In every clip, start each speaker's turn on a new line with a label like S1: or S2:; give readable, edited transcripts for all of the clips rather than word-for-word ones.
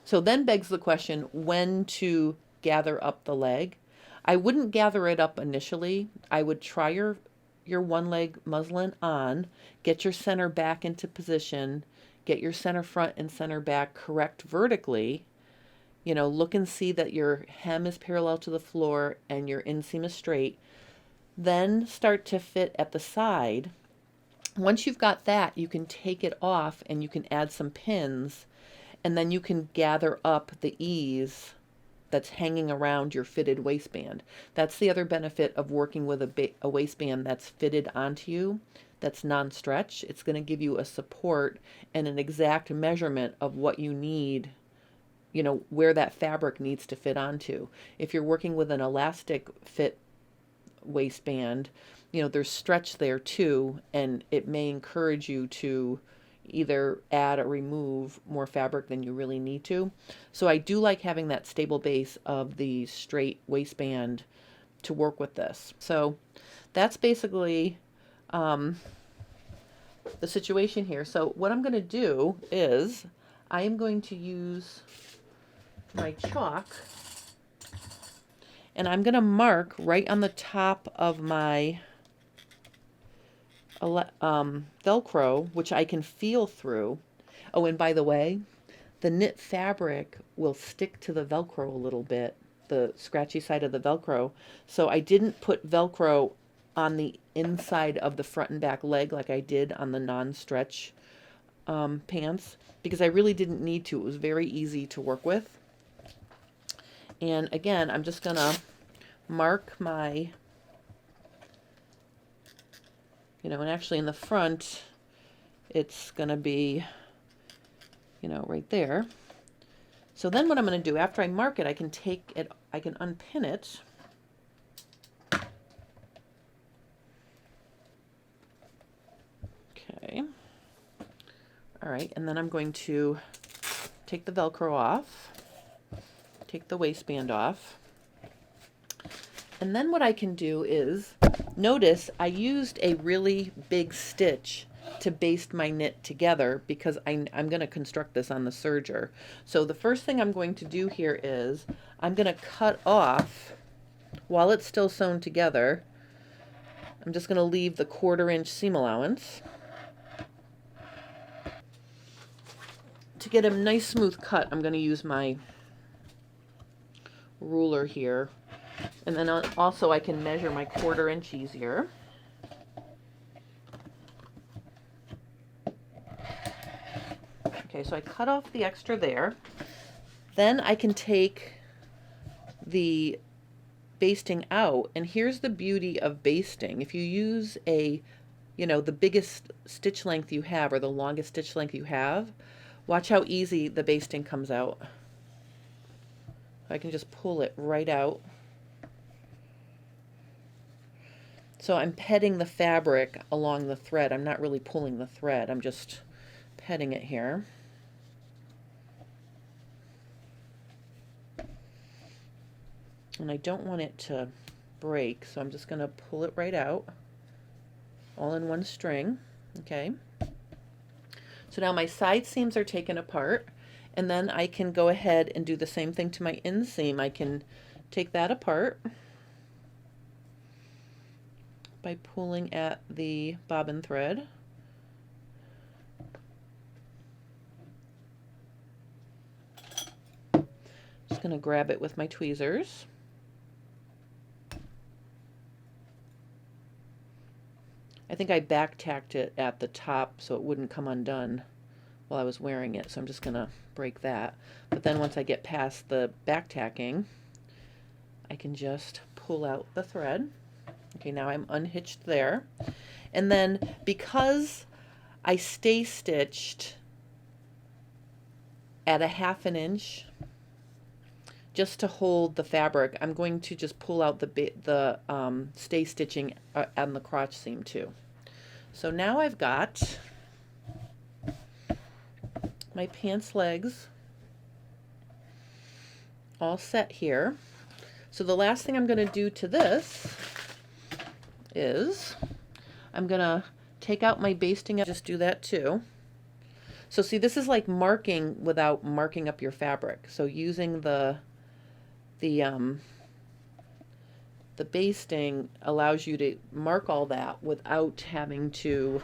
S1: So then begs the question when to gather up the leg. I wouldn't gather it up initially. I would try your one leg muslin on, get your center back into position, get your center front and center back correct vertically. You know, look and see that your hem is parallel to the floor and your inseam is straight. Then start to fit at the side. Once you've got that, you can take it off and you can add some pins, and then you can gather up the ease that's hanging around your fitted waistband. That's the other benefit of working with a waistband that's fitted onto you, that's non-stretch. It's going to give you a support and an exact measurement of what you need, you know, where that fabric needs to fit onto. If you're working with an elastic fit waistband, you know, there's stretch there too, and it may encourage you to either add or remove more fabric than you really need to. So I do like having that stable base of the straight waistband to work with this. So that's basically the situation here. So what I'm going to do is I am going to use my chalk, and I'm going to mark right on the top of my Velcro, which I can feel through. Oh, and by the way, the knit fabric will stick to the Velcro a little bit, the scratchy side of the Velcro. So I didn't put Velcro on the inside of the front and back leg like I did on the non-stretch pants, because I really didn't need to. It was very easy to work with. And again, I'm just gonna mark my, you know, and actually in the front, it's gonna be, you know, right there. So then what I'm gonna do, after I mark it, I can take it, I can unpin it. Okay. All right, and then I'm going to take the Velcro off, take the waistband off. And then what I can do is, notice I used a really big stitch to baste my knit together because I'm going to construct this on the serger. So the first thing I'm going to do here is I'm going to cut off, while it's still sewn together, I'm just going to leave the 1/4 inch seam allowance. To get a nice smooth cut, I'm going to use my ruler here. And then also I can measure my 1/4 inch easier. Okay, so I cut off the extra there. Then I can take the basting out, and here's the beauty of basting. If you use a, you know, the biggest stitch length you have or the longest stitch length you have, watch how easy the basting comes out. I can just pull it right out. So I'm petting the fabric along the thread. I'm not really pulling the thread. I'm just petting it here. And I don't want it to break, so I'm just going to pull it right out, all in one string. Okay. So now my side seams are taken apart, and then I can go ahead and do the same thing to my inseam. I can take that apart by pulling at the bobbin thread. Just going to grab it with my tweezers. I think I back tacked it at the top so it wouldn't come undone while I was wearing it, so I'm just going to break that. But then once I get past the back tacking, I can just pull out the thread. Okay, now I'm unhitched there. And then because I stay stitched at a 1/2 inch, just to hold the fabric, I'm going to just pull out the stay stitching on the crotch seam too. So now I've got my pants legs all set here. So the last thing I'm going to do to this is I'm going to take out my basting. Just do that too. So see, this is like marking without marking up your fabric. So using the um, the basting allows you to mark all that without having to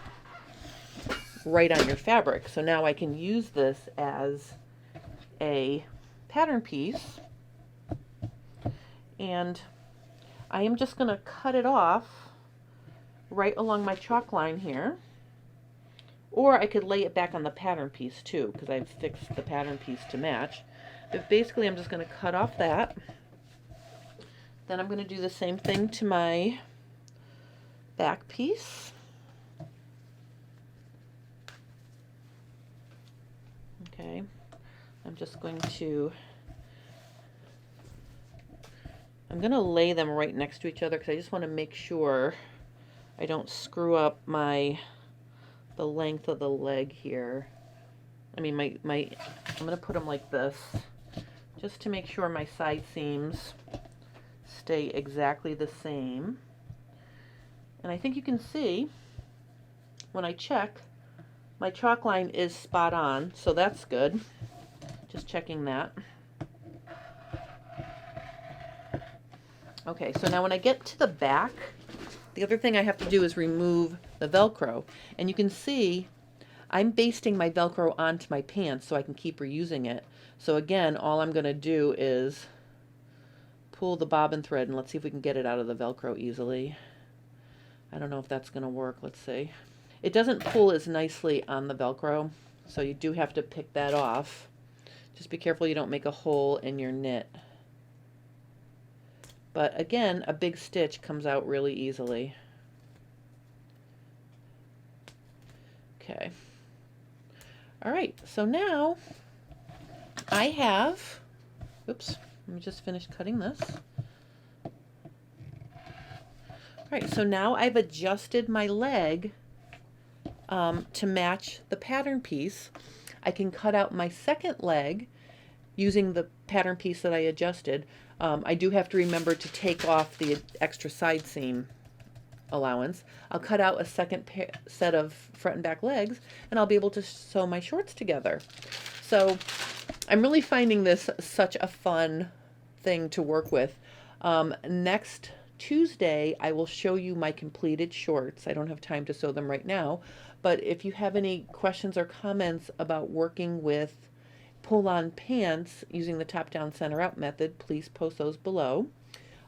S1: write on your fabric. So now I can use this as a pattern piece, and I am just going to cut it off right along my chalk line here. Or I could lay it back on the pattern piece too, because I've fixed the pattern piece to match. But basically I'm just going to cut off that. Then I'm going to do the same thing to my back piece. Okay, I'm going to lay them right next to each other because I just want to make sure I don't screw up the length of the leg here. I mean, I'm going to put them like this just to make sure my side seams stay exactly the same. And I think you can see when I check, my chalk line is spot on, so that's good. Just checking that. Okay, so now when I get to the back, the other thing I have to do is remove the Velcro. And you can see I'm basting my Velcro onto my pants so I can keep reusing it. So again, all I'm going to do is pull the bobbin thread, and let's see if we can get it out of the Velcro easily. I don't know if that's going to work. Let's see. It doesn't pull as nicely on the Velcro, so you do have to pick that off. Just be careful you don't make a hole in your knit. But again, a big stitch comes out really easily. Okay. All right, so now I have, oops, let me just finish cutting this. All right, so now I've adjusted my leg to match the pattern piece. I can cut out my second leg using the pattern piece that I adjusted. I do have to remember to take off the extra side seam allowance. I'll cut out a second set of front and back legs, and I'll be able to sew my shorts together. So I'm really finding this such a fun thing to work with. Next Tuesday, I will show you my completed shorts. I don't have time to sew them right now, but if you have any questions or comments about working with pull-on pants using the top-down center-out method, please post those below.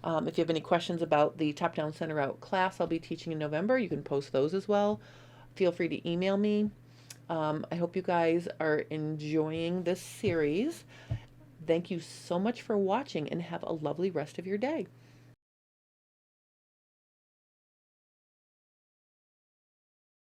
S1: If you have any questions about the top-down center-out class I'll be teaching in November, you can post those as well. Feel free to email me. I hope you guys are enjoying this series. Thank you so much for watching, and have a lovely rest of your day.